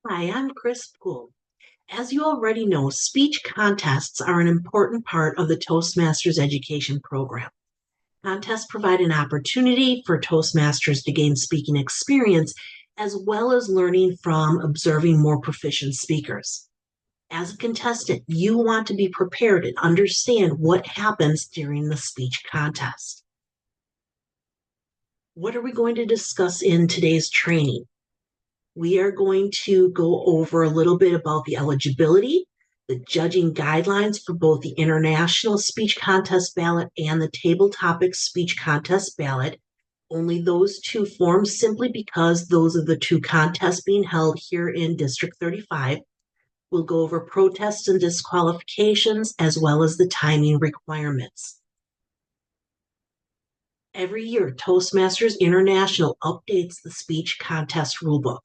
Hi, I'm Chris Poole. As you already know, speech contests are an important part of the Toastmasters education program. Contests provide an opportunity for Toastmasters to gain speaking experience, as well as learning from observing more proficient speakers. As a contestant, you want to be prepared and understand what happens during the speech contest. What are we going to discuss in today's training? We are going to go over a little bit about the eligibility, the judging guidelines for both the International Speech Contest Ballot and the Table Topics Speech Contest Ballot. Only those two forms, simply because those are the two contests being held here in District 35. We'll go over protests and disqualifications, as well as the timing requirements. Every year, Toastmasters International updates the speech contest rulebook.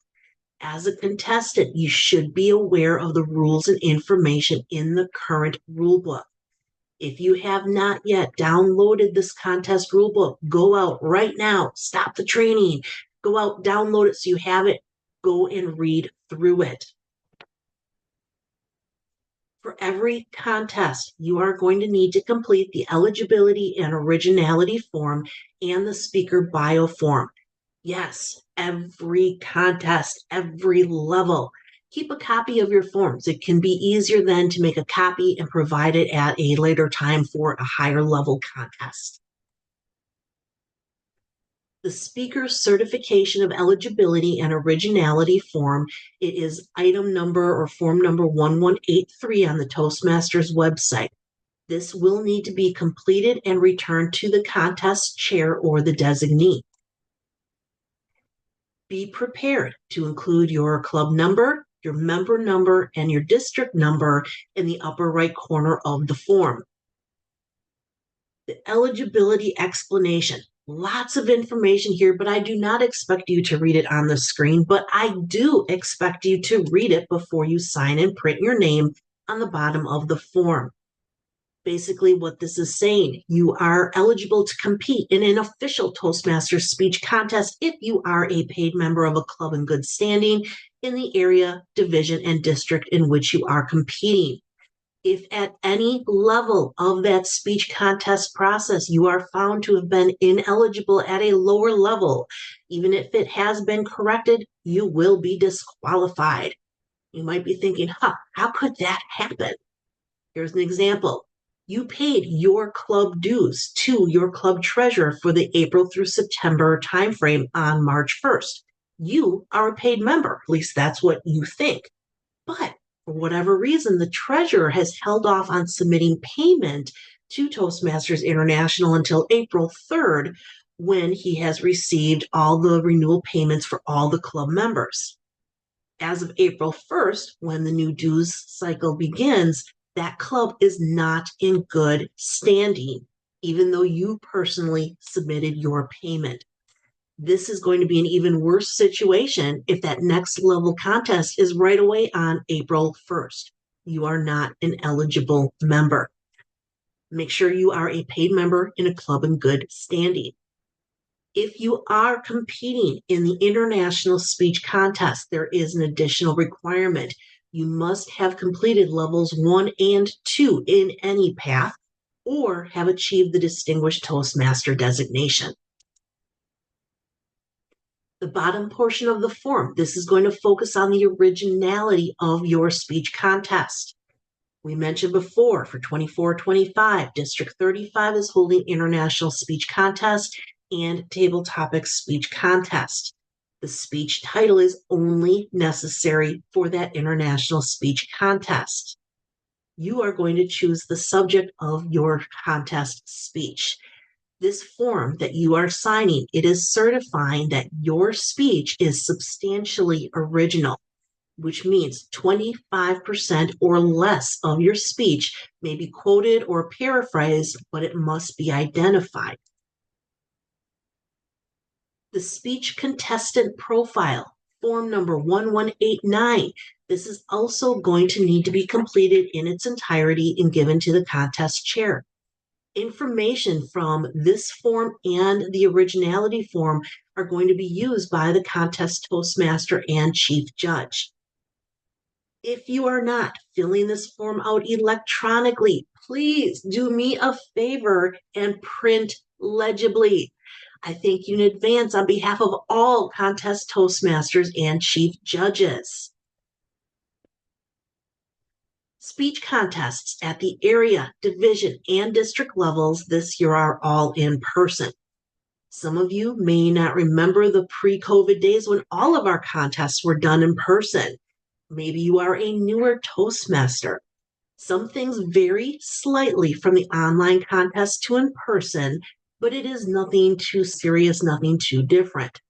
As a contestant, you should be aware of the rules and information in the current rulebook. If you have not yet downloaded this contest rulebook, go out right now, stop the training, go out, download it so you have it, go and read through it. For every contest, you are going to need to complete the eligibility and originality form and the speaker bio form. Yes, every contest, every level. Keep a copy of your forms. It can be easier then to make a copy and provide it at a later time for a higher level contest. The speaker's certification of eligibility and originality form, it is item number or form number 1183 on the Toastmasters website. This will need to be completed and returned to the contest chair or the designee. Be prepared to include your club number, your member number, and your district number in the upper right corner of the form. The eligibility explanation. Lots of information here, but I do not expect you to read it on the screen, but I do expect you to read it before you sign and print your name on the bottom of the form. Basically, what this is saying, you are eligible to compete in an official Toastmasters speech contest if you are a paid member of a club in good standing in the area, division, and district in which you are competing. If at any level of that speech contest process you are found to have been ineligible at a lower level, even if it has been corrected, you will be disqualified. You might be thinking, how could that happen? Here's an example. You paid your club dues to your club treasurer for the April through September timeframe on March 1st. You are a paid member, at least that's what you think. But for whatever reason, the treasurer has held off on submitting payment to Toastmasters International until April 3rd, when he has received all the renewal payments for all the club members. As of April 1st, when the new dues cycle begins, that club is not in good standing, even though you personally submitted your payment. This is going to be an even worse situation if that next level contest is right away on April 1st. You are not an eligible member. Make sure you are a paid member in a club in good standing. If you are competing in the international speech contest, there is an additional requirement. You must have completed levels 1 and 2 in any path, or have achieved the Distinguished Toastmaster designation. The bottom portion of the form, this is going to focus on the originality of your speech contest. We mentioned before, for 24-25, District 35 is holding International Speech Contest and Table Topics Speech Contest. The speech title is only necessary for that International Speech Contest. You are going to choose the subject of your contest speech. This form that you are signing, it is certifying that your speech is substantially original, which means 25% or less of your speech may be quoted or paraphrased, but it must be identified. The speech contestant profile, form number 1189. This is also going to need to be completed in its entirety and given to the contest chair. Information from this form and the originality form are going to be used by the contest Toastmaster and Chief Judge. If you are not filling this form out electronically, please do me a favor and print legibly. I thank you in advance on behalf of all contest Toastmasters and chief judges. Speech contests at the area, division, and district levels this year are all in person. Some of you may not remember the pre-COVID days when all of our contests were done in person. Maybe you are a newer Toastmaster. Some things vary slightly from the online contest to in person, but it is nothing too serious, nothing too different.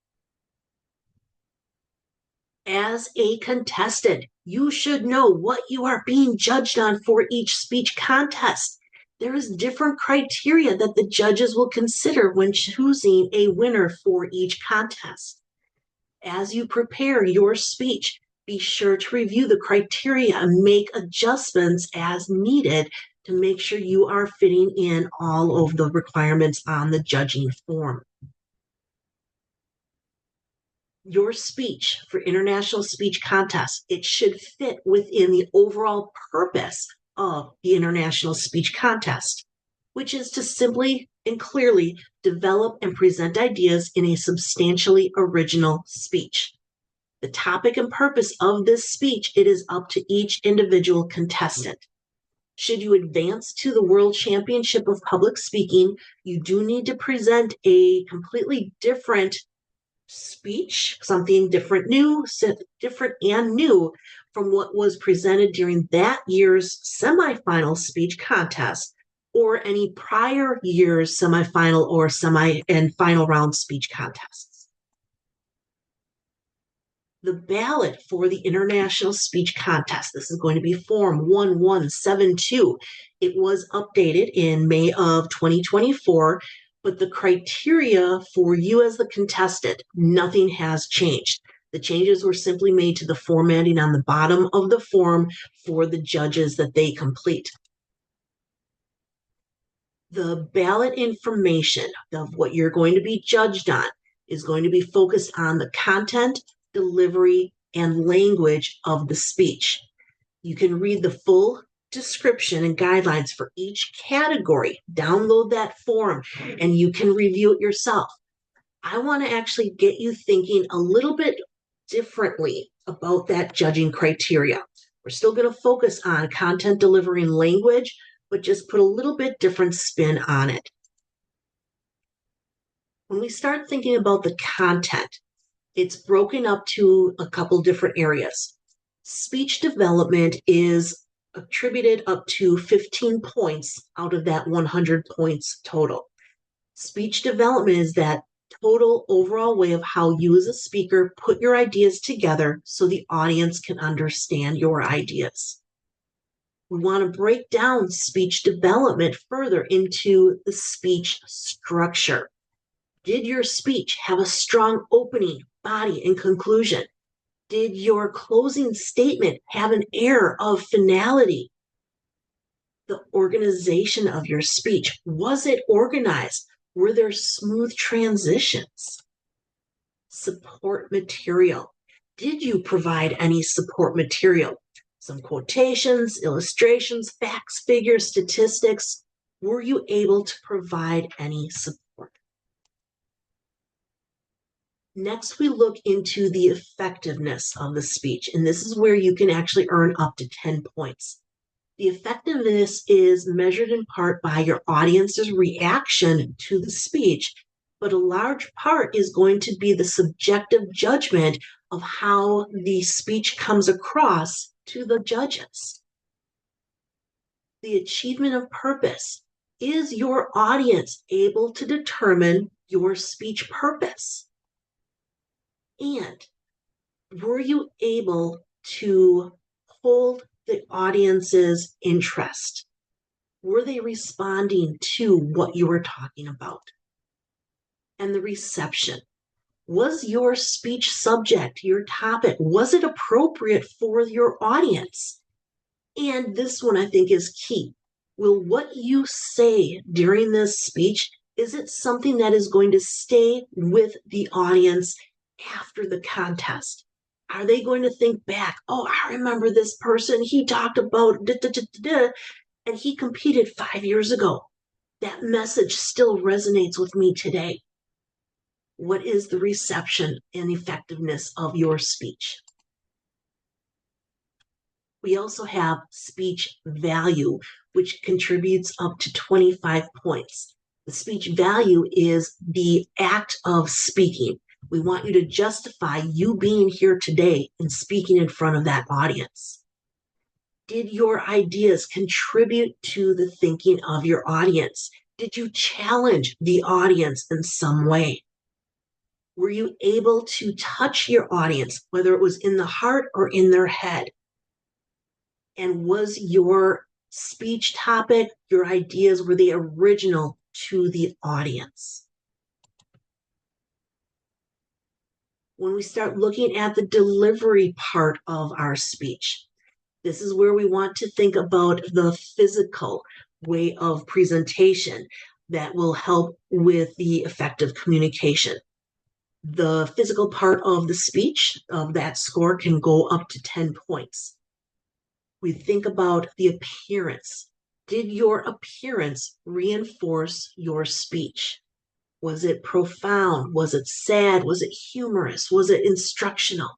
As a contestant, you should know what you are being judged on for each speech contest. There is different criteria that the judges will consider when choosing a winner for each contest. As you prepare your speech, be sure to review the criteria and make adjustments as needed to make sure you are fitting in all of the requirements on the judging form. Your speech for international speech contests, it should fit within the overall purpose of the international speech contest, which is to simply and clearly develop and present ideas in a substantially original speech. The topic and purpose of this speech, it is up to each individual contestant. Should you advance to the World Championship of Public Speaking, you do need to present a completely different speech, something different and new from what was presented during that year's semifinal speech contest or any prior year's semifinal or semi and final round speech contests. The ballot for the International Speech Contest, this is going to be Form 1172. It was updated in May of 2024, but the criteria for you as the contestant, nothing has changed. The changes were simply made to the formatting on the bottom of the form for the judges that they complete. The ballot information of what you're going to be judged on is going to be focused on the content, delivery, and language of the speech. You can read the full description and guidelines for each category. Download that form and you can review it yourself. I want to actually get you thinking a little bit differently about that judging criteria. We're still going to focus on content, delivery, and language, but just put a little bit different spin on it. When we start thinking about the content, it's broken up to a couple different areas. Speech development is attributed up to 15 points out of that 100 points total. Speech development is that total overall way of how you as a speaker put your ideas together so the audience can understand your ideas. We want to break down speech development further into the speech structure. Did your speech have a strong opening, body, and conclusion? Did your closing statement have an air of finality? The organization of your speech, was it organized? Were there smooth transitions? Support material. Did you provide any support material? Some quotations, illustrations, facts, figures, statistics. Were you able to provide any support? Next, we look into the effectiveness of the speech, and this is where you can actually earn up to 10 points. The effectiveness is measured in part by your audience's reaction to the speech, but a large part is going to be the subjective judgment of how the speech comes across to the judges. The achievement of purpose. Is your audience able to determine your speech purpose? And were you able to hold the audience's interest? Were they responding to what you were talking about? And the reception. Was your speech subject, your topic, was it appropriate for your audience? And this one I think is key. Will what you say during this speech, is it something that is going to stay with the audience after the contest? Are they going to think back, oh, I remember this person, he talked about da, da, da, da, da, and he competed 5 years ago. That message still resonates with me today. What is the reception and effectiveness of your speech? We also have speech value, which contributes up to 25 points. The speech value is the act of speaking. We want you to justify you being here today and speaking in front of that audience. Did your ideas contribute to the thinking of your audience? Did you challenge the audience in some way? Were you able to touch your audience, whether it was in the heart or in their head? And was your speech topic, your ideas, were they original to the audience? When we start looking at the delivery part of our speech, this is where we want to think about the physical way of presentation that will help with the effective communication. The physical part of the speech of that score can go up to 10 points. We think about the appearance. Did your appearance reinforce your speech? Was it profound? Was it sad? Was it humorous? Was it instructional?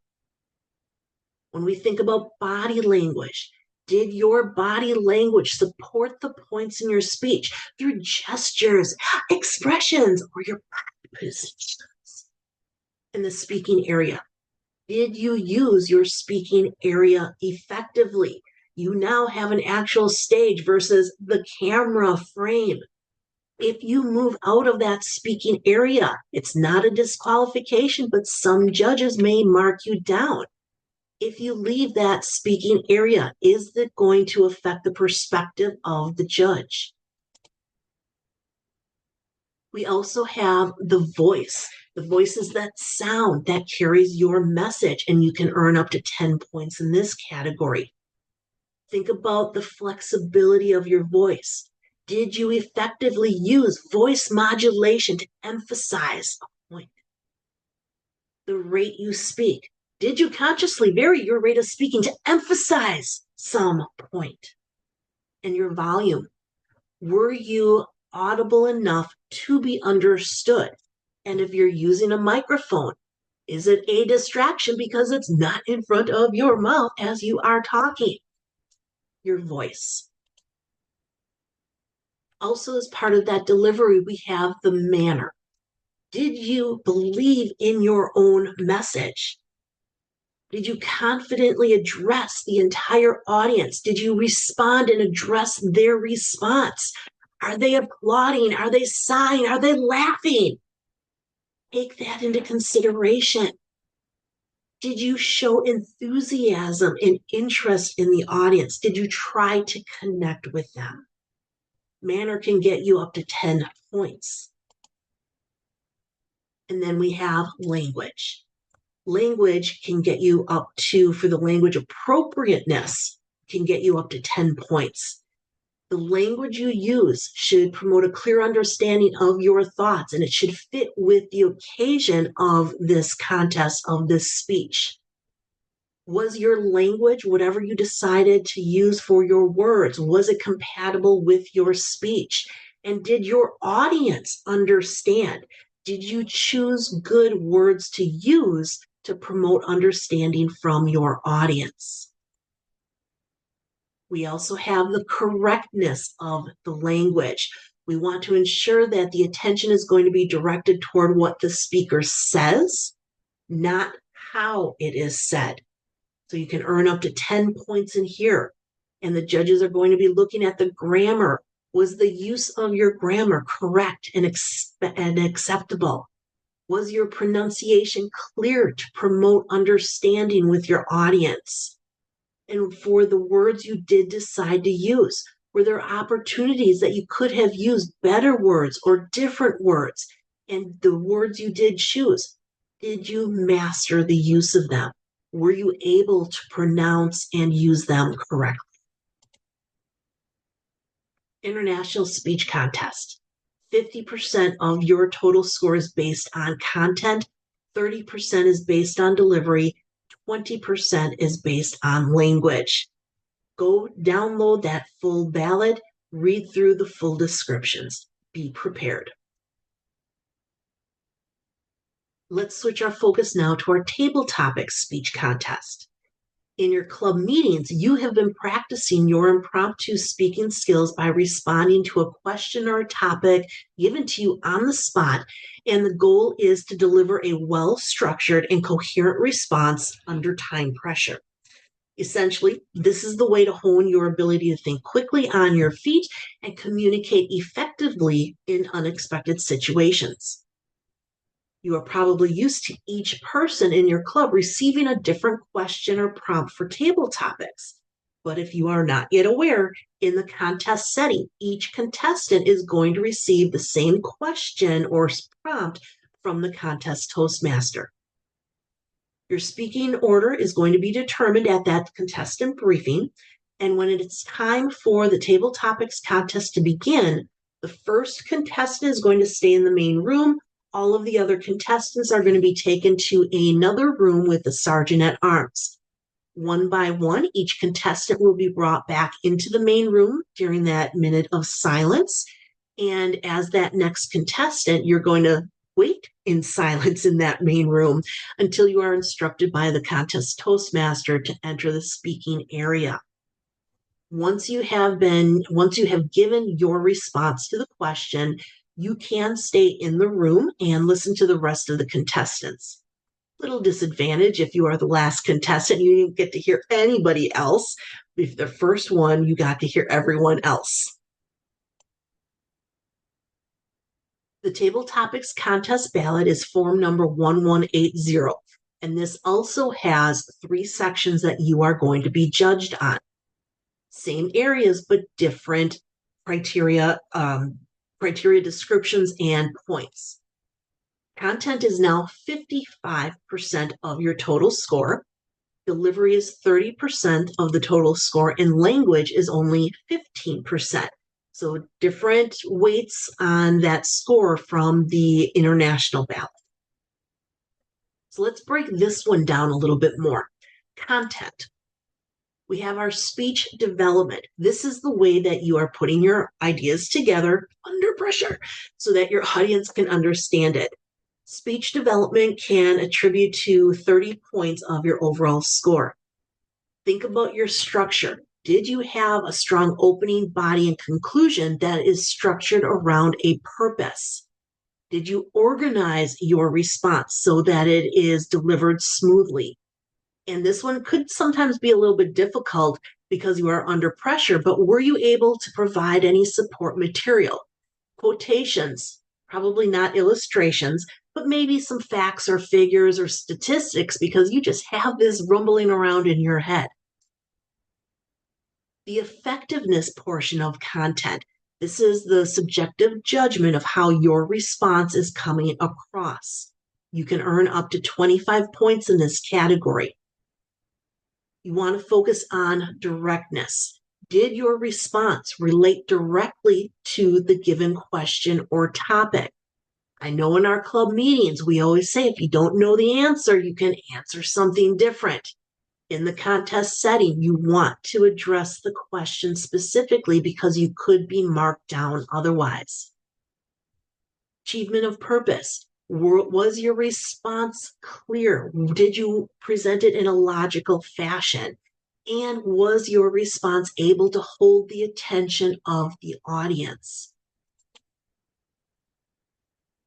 When we think about body language, did your body language support the points in your speech through gestures, expressions, or your positions in the speaking area? Did you use your speaking area effectively? You now have an actual stage versus the camera frame. If you move out of that speaking area, it's not a disqualification, but some judges may mark you down. If you leave that speaking area, is it going to affect the perspective of the judge? We also have the voice. The voice is that sound that carries your message, and you can earn up to 10 points in this category. Think about the flexibility of your voice. Did you effectively use voice modulation to emphasize a point? The rate you speak. Did you consciously vary your rate of speaking to emphasize some point? And your volume. Were you audible enough to be understood? And if you're using a microphone, is it a distraction because it's not in front of your mouth as you are talking? Your voice. Also, as part of that delivery, we have the manner. Did you believe in your own message? Did you confidently address the entire audience? Did you respond and address their response? Are they applauding? Are they sighing? Are they laughing? Take that into consideration. Did you show enthusiasm and interest in the audience? Did you try to connect with them? Manner can get you up to 10 points. And then we have language. Language can get you up to, for the language appropriateness, can get you up to 10 points. The language you use should promote a clear understanding of your thoughts, and it should fit with the occasion of this contest, of this speech. Was your language, whatever you decided to use for your words, was it compatible with your speech? And did your audience understand? Did you choose good words to use to promote understanding from your audience? We also have the correctness of the language. We want to ensure that the attention is going to be directed toward what the speaker says, not how it is said. So you can earn up to 10 points in here. And the judges are going to be looking at the grammar. Was the use of your grammar correct and acceptable? Was your pronunciation clear to promote understanding with your audience? And for the words you did decide to use, were there opportunities that you could have used better words or different words? And the words you did choose, did you master the use of them? Were you able to pronounce and use them correctly? International Speech Contest. 50% of your total score is based on content, 30% is based on delivery, 20% is based on language. Go download that full ballot, read through the full descriptions. Be prepared. Let's switch our focus now to our table topics speech contest. In your club meetings, you have been practicing your impromptu speaking skills by responding to a question or a topic given to you on the spot, and the goal is to deliver a well-structured and coherent response under time pressure. Essentially, this is the way to hone your ability to think quickly on your feet and communicate effectively in unexpected situations. You are probably used to each person in your club receiving a different question or prompt for table topics. But if you are not yet aware, in the contest setting, each contestant is going to receive the same question or prompt from the contest Toastmaster. Your speaking order is going to be determined at that contestant briefing, and when it's time for the table topics contest to begin, the first contestant is going to stay in the main room. All of the other contestants are going to be taken to another room with the sergeant at arms. One by one, each contestant will be brought back into the main room during that minute of silence. And as that next contestant, you're going to wait in silence in that main room until you are instructed by the contest Toastmaster to enter the speaking area. Once you have given your response to the question, you can stay in the room and listen to the rest of the contestants. Little disadvantage if you are the last contestant, you didn't get to hear anybody else. If the first one, you got to hear everyone else. The Table Topics Contest ballot is form number 1180, and this also has 3 sections that you are going to be judged on. Same areas, but different criteria descriptions and points. Content is now 55% of your total score. Delivery is 30% of the total score, and language is only 15%. So different weights on that score from the international ballot. So let's break this one down a little bit more. Content. We have our speech development. This is the way that you are putting your ideas together under pressure so that your audience can understand it. Speech development can attribute to 30 points of your overall score. Think about your structure. Did you have a strong opening, body, and conclusion that is structured around a purpose? Did you organize your response so that it is delivered smoothly? And this one could sometimes be a little bit difficult because you are under pressure, but were you able to provide any support material? Quotations, probably not illustrations, but maybe some facts or figures or statistics because you just have this rumbling around in your head. The effectiveness portion of content. This is the subjective judgment of how your response is coming across. You can earn up to 25 points in this category. You want to focus on directness. Did your response relate directly to the given question or topic? I know in our club meetings, we always say if you don't know the answer, you can answer something different. In the contest setting, you want to address the question specifically because you could be marked down otherwise. Achievement of purpose. Was your response clear? Did you present it in a logical fashion? And was your response able to hold the attention of the audience?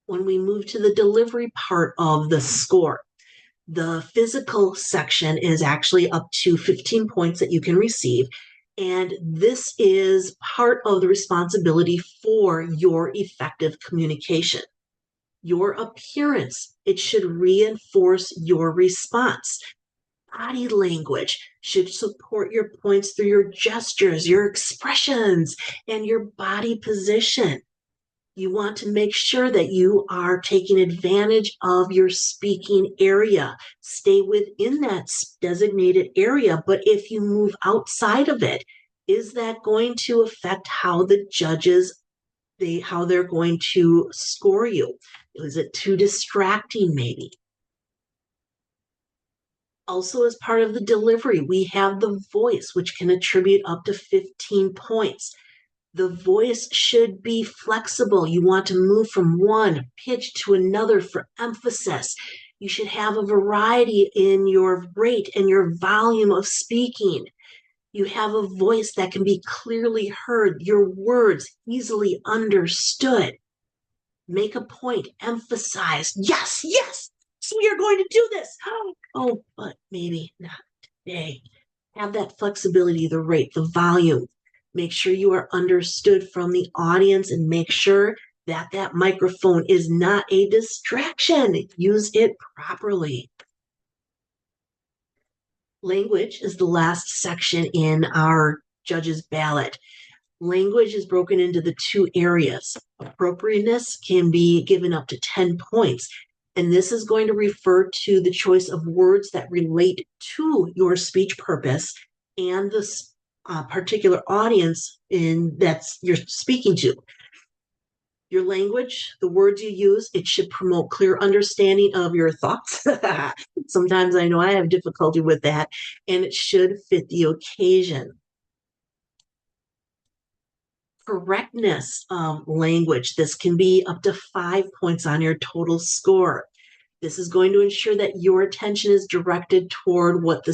When we move to the delivery part of the score, the physical section is actually up to 15 points that you can receive. And this is part of the responsibility for your effective communication. Your appearance, it should reinforce your response. Body language should support your points through your gestures, your expressions, and your body position. You want to make sure that you are taking advantage of your speaking area. Stay within that designated area, but if you move outside of it, is that going to affect how the judges, how they're going to score you? Is it too distracting maybe? Also, as part of the delivery, we have the voice, which can attribute up to 15 points. The voice should be flexible. You want to move from one pitch to another for emphasis. You should have a variety in your rate and your volume of speaking. You have a voice that can be clearly heard, your words easily understood. Make a point, emphasize, yes, yes, so we are going to do this. Oh, but maybe not today. Have that flexibility, the rate, the volume. Make sure you are understood from the audience and make sure that that microphone is not a distraction. Use it properly. Language is the last section in our judge's ballot. Language is broken into the two areas. Appropriateness can be given up to 10 points. And this is going to refer to the choice of words that relate to your speech purpose and the particular audience that's you're speaking to. Your language, the words you use, it should promote clear understanding of your thoughts. Sometimes I know I have difficulty with that, and it should fit the occasion. Correctness of language. This can be up to 5 points on your total score. This is going to ensure that your attention is directed toward what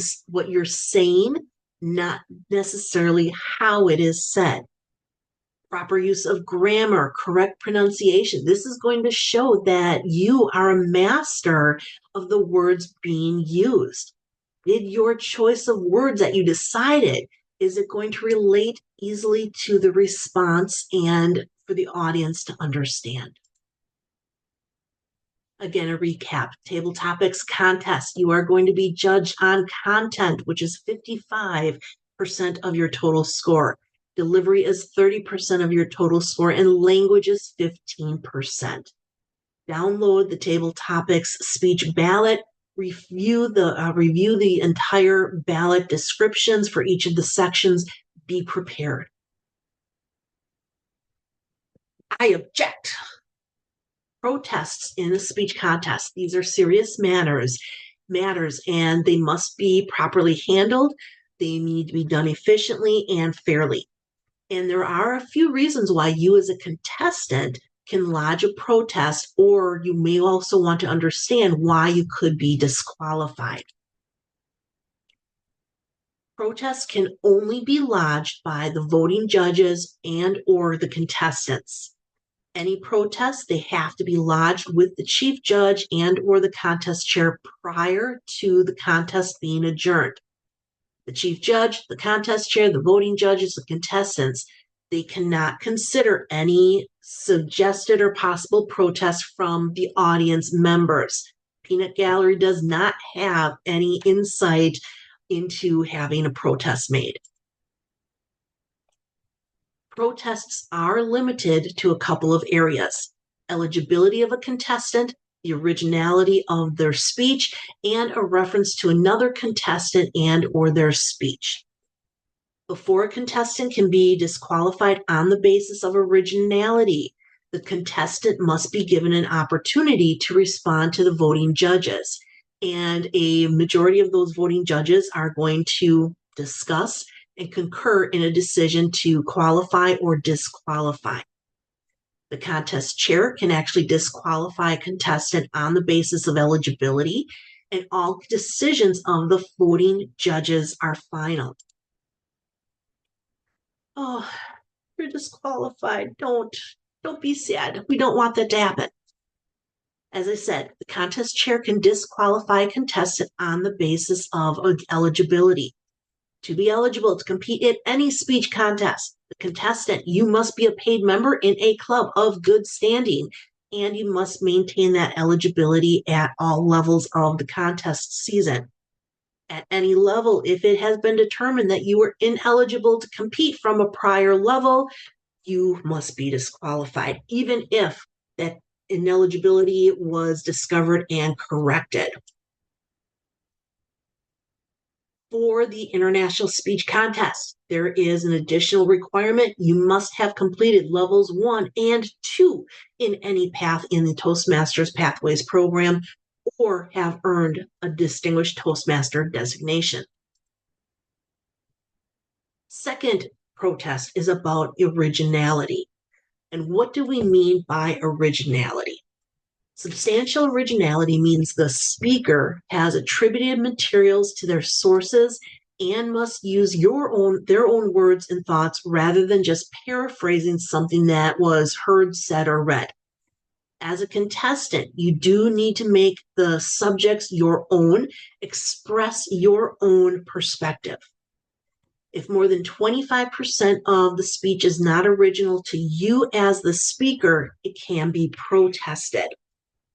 you're saying, not necessarily how it is said. Proper use of grammar, correct pronunciation. This is going to show that you are a master of the words being used. Did your choice of words that you decided, is it going to relate easily to the response and for the audience to understand? Again, a recap. Table topics contest. You are going to be judged on content, which is 55% of your total score. Delivery is 30% of your total score, and language is 15%. Download the table topics speech ballot. Review the entire ballot descriptions for each of the sections. Be prepared. I object. Protests in a speech contest. These are serious matters, and they must be properly handled. They need to be done efficiently and fairly. And there are a few reasons why you as a contestant can lodge a protest, or you may also want to understand why you could be disqualified. Protests can only be lodged by the voting judges and or the contestants. Any protests, they have to be lodged with the chief judge and or the contest chair prior to the contest being adjourned. The chief judge, the contest chair, the voting judges, the contestants, they cannot consider any suggested or possible protest from the audience members. Peanut Gallery does not have any insight into having a protest made. Protests are limited to a couple of areas: eligibility of a contestant, the originality of their speech, and a reference to another contestant and or their speech. Before a contestant can be disqualified on the basis of originality, the contestant must be given an opportunity to respond to the voting judges. And a majority of those voting judges are going to discuss and concur in a decision to qualify or disqualify. The contest chair can actually disqualify a contestant on the basis of eligibility, and all decisions of the voting judges are final. Oh, you're disqualified. Don't be sad. We don't want that to happen. As I said, the contest chair can disqualify a contestant on the basis of eligibility. To be eligible to compete in any speech contest, the contestant, you must be a paid member in a club of good standing, and you must maintain that eligibility at all levels of the contest season. At any level, if it has been determined that you are ineligible to compete from a prior level, you must be disqualified, even if that ineligibility was discovered and corrected. For the International Speech Contest, there is an additional requirement. You must have completed levels 1 and 2 in any path in the Toastmasters Pathways program, or have earned a Distinguished Toastmaster designation. Second protest is about originality. And what do we mean by originality? Substantial originality means the speaker has attributed materials to their sources and must use their own words and thoughts rather than just paraphrasing something that was heard, said, or read. As a contestant, you do need to make the subjects your own, express your own perspective. If more than 25% of the speech is not original to you as the speaker, it can be protested.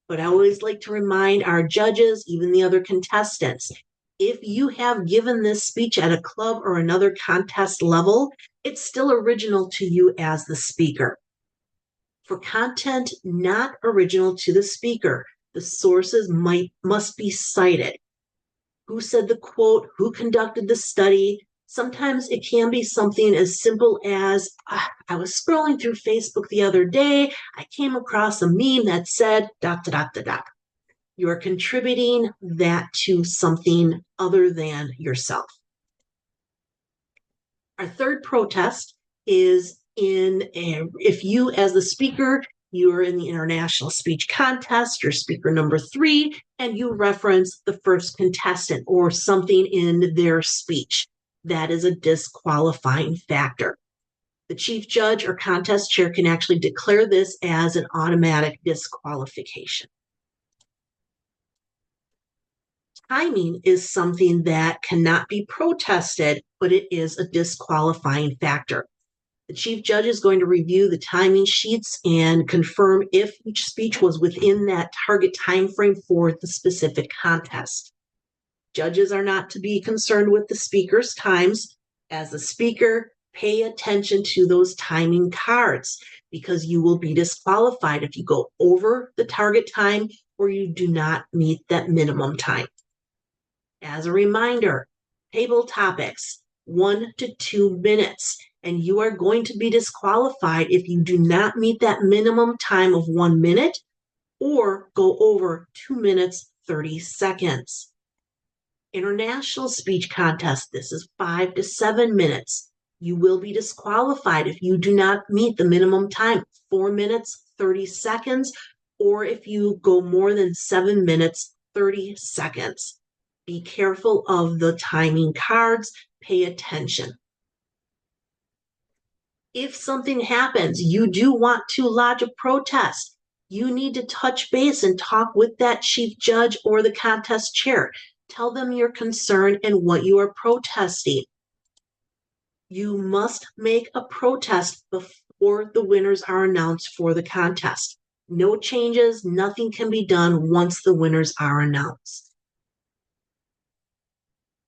But I always like to remind our judges, even the other contestants, if you have given this speech at a club or another contest level, it's still original to you as the speaker. For content not original to the speaker, the sources must be cited. Who said the quote? Who conducted the study? Sometimes it can be something as simple as, I was scrolling through Facebook the other day. I came across a meme that said, ... You are contributing that to something other than yourself. Our third protest is if you, as the speaker, you are in the international speech contest, you're speaker number 3, and you reference the first contestant or something in their speech. That is a disqualifying factor. The chief judge or contest chair can actually declare this as an automatic disqualification. Timing is something that cannot be protested, but it is a disqualifying factor. The chief judge is going to review the timing sheets and confirm if each speech was within that target time frame for the specific contest. Judges are not to be concerned with the speaker's times. As the speaker, pay attention to those timing cards because you will be disqualified if you go over the target time or you do not meet that minimum time. As a reminder, table topics, 1 to 2 minutes, and you are going to be disqualified if you do not meet that minimum time of 1 minute or go over 2 minutes, 30 seconds. International speech contest, this is 5 to 7 minutes. You will be disqualified if you do not meet the minimum time, 4 minutes, 30 seconds, or if you go more than 7 minutes, 30 seconds. Be careful of the timing cards, pay attention. If something happens, you do want to lodge a protest, you need to touch base and talk with that chief judge or the contest chair. Tell them your concern and what you are protesting. You must make a protest before the winners are announced for the contest. No changes, nothing can be done once the winners are announced.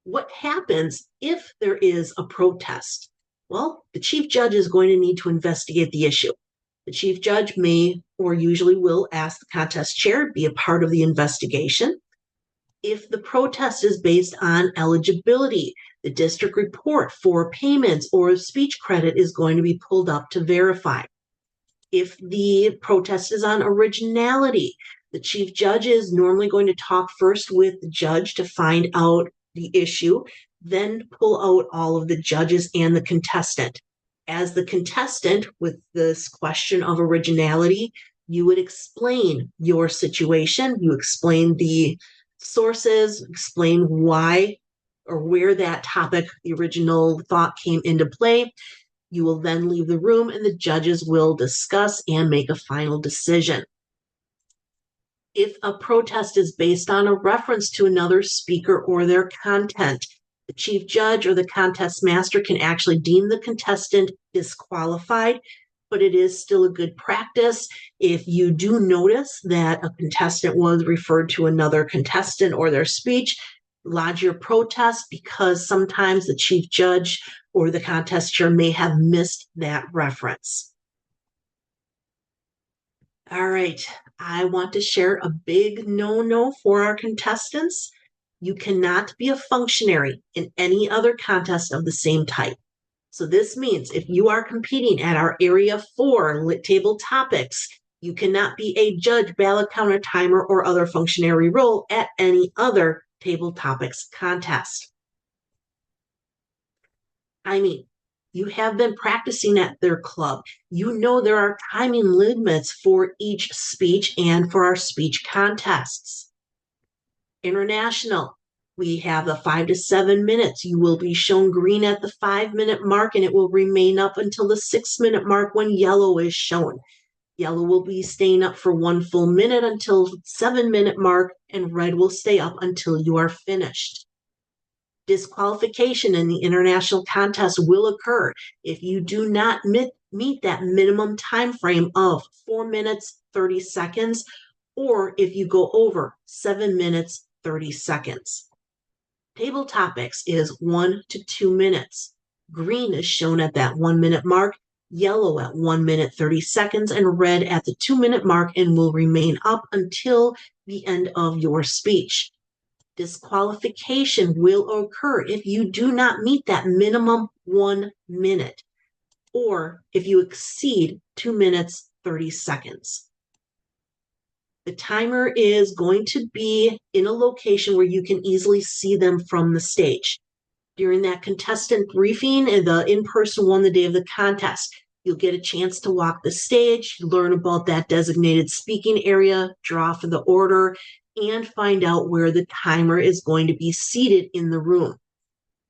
What happens if there is a protest? Well, the chief judge is going to need to investigate the issue. The chief judge may or usually will ask the contest chair to be a part of the investigation. If the protest is based on eligibility, the district report for payments or speech credit is going to be pulled up to verify. If the protest is on originality, the chief judge is normally going to talk first with the judge to find out the issue, then pull out all of the judges and the contestant. As the contestant with this question of originality, you would explain your situation, you explain the sources, explain why or where that topic, the original thought, came into play. You will then leave the room and the judges will discuss and make a final decision. If a protest is based on a reference to another speaker or their content, the chief judge or the contest master can actually deem the contestant disqualified, but it is still a good practice. If you do notice that a contestant was referred to another contestant or their speech, lodge your protest because sometimes the chief judge or the contest chair may have missed that reference. All right, I want to share a big no-no for our contestants. You cannot be a functionary in any other contest of the same type. So this means if you are competing at our Area 4 lit table topics, You cannot be a judge, ballot counter, timer, or other functionary role at any other table topics contest. I mean, you have been practicing at their club. You know there are timing limits for each speech and for our speech contests. International, we have the 5 to 7 minutes. You will be shown green at the 5-minute mark, and it will remain up until the 6-minute mark when yellow is shown. Yellow will be staying up for 1 full minute until 7-minute mark, and red will stay up until you are finished. Disqualification in the international contest will occur if you do not meet that minimum time frame of 4 minutes, 30 seconds, or if you go over 7 minutes, 30 seconds. Table topics is 1 to 2 minutes. Green is shown at that 1-minute mark, yellow at 1 minute, 30 seconds, and red at the 2-minute mark, and will remain up until the end of your speech. Disqualification will occur if you do not meet that minimum 1 minute, or if you exceed 2 minutes, 30 seconds. The timer is going to be in a location where you can easily see them from the stage. During that contestant briefing, the in-person one the day of the contest, you'll get a chance to walk the stage, learn about that designated speaking area, draw for the order, and find out where the timer is going to be seated in the room.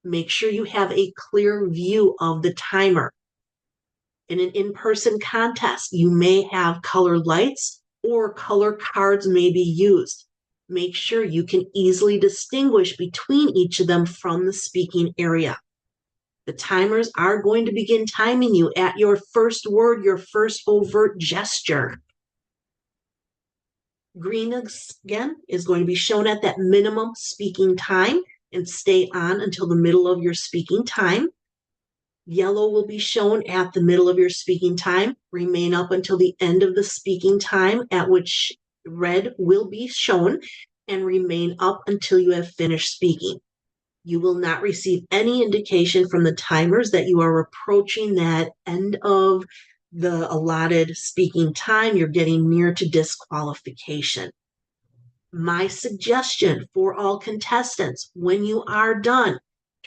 Make sure you have a clear view of the timer. In an in-person contest, you may have color lights or color cards may be used. Make sure you can easily distinguish between each of them from the speaking area. The timers are going to begin timing you at your first word, your first overt gesture. Green, again, is going to be shown at that minimum speaking time and stay on until the middle of your speaking time. Yellow will be shown at the middle of your speaking time, remain up until the end of the speaking time, at which red will be shown, and remain up until you have finished speaking. You will not receive any indication from the timers that you are approaching that end of the allotted speaking time. You're getting near to disqualification. My suggestion for all contestants, when you are done,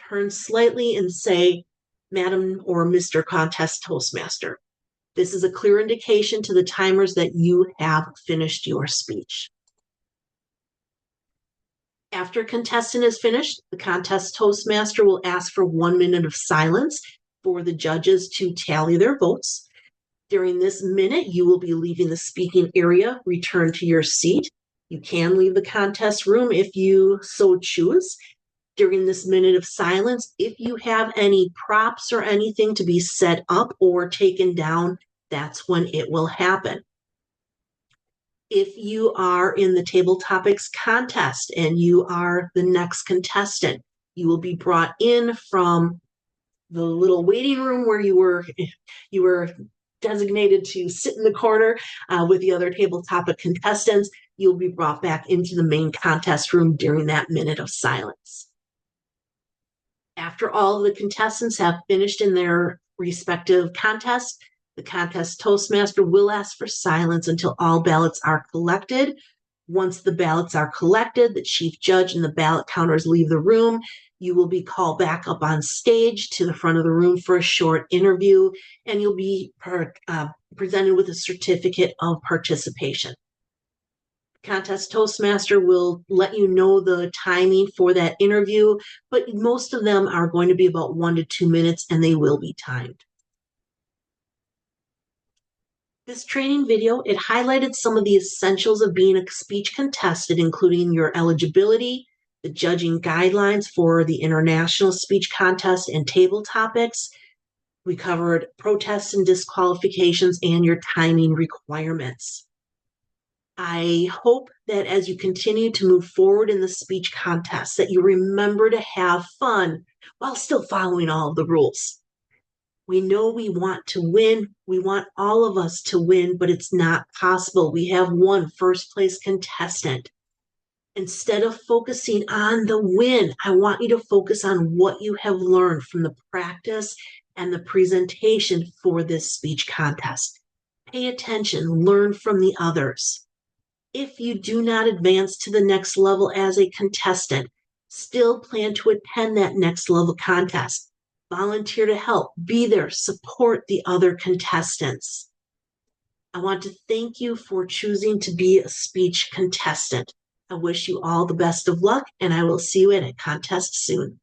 turn slightly and say, Madam or Mr. Contest Toastmaster. This is a clear indication to the timers that you have finished your speech. After a contestant is finished, the contest Toastmaster will ask for 1 minute of silence for the judges to tally their votes. During this minute, you will be leaving the speaking area, return to your seat. You can leave the contest room if you so choose. During this minute of silence, if you have any props or anything to be set up or taken down, that's when it will happen. If you are in the table topics contest and you are the next contestant, you will be brought in from the little waiting room where you were designated to sit in the corner with the other table topic contestants. You'll be brought back into the main contest room during that minute of silence. After all the contestants have finished in their respective contests, the contest Toastmaster will ask for silence until all ballots are collected. Once the ballots are collected, the chief judge and the ballot counters leave the room. You will be called back up on stage to the front of the room for a short interview, and you'll be presented with a certificate of participation. Contest Toastmaster will let you know the timing for that interview, but most of them are going to be about 1 to 2 minutes, and they will be timed. This training video, it highlighted some of the essentials of being a speech contestant, including your eligibility, the judging guidelines for the international speech contest and table topics. We covered protests and disqualifications and your timing requirements. I hope that as you continue to move forward in the speech contest, that you remember to have fun while still following all of the rules. We know we want to win. We want all of us to win, but it's not possible. We have one first place contestant. Instead of focusing on the win, I want you to focus on what you have learned from the practice and the presentation for this speech contest. Pay attention, learn from the others. If you do not advance to the next level as a contestant, still plan to attend that next level contest. Volunteer to help, be there, support the other contestants. I want to thank you for choosing to be a speech contestant. I wish you all the best of luck, and I will see you at a contest soon.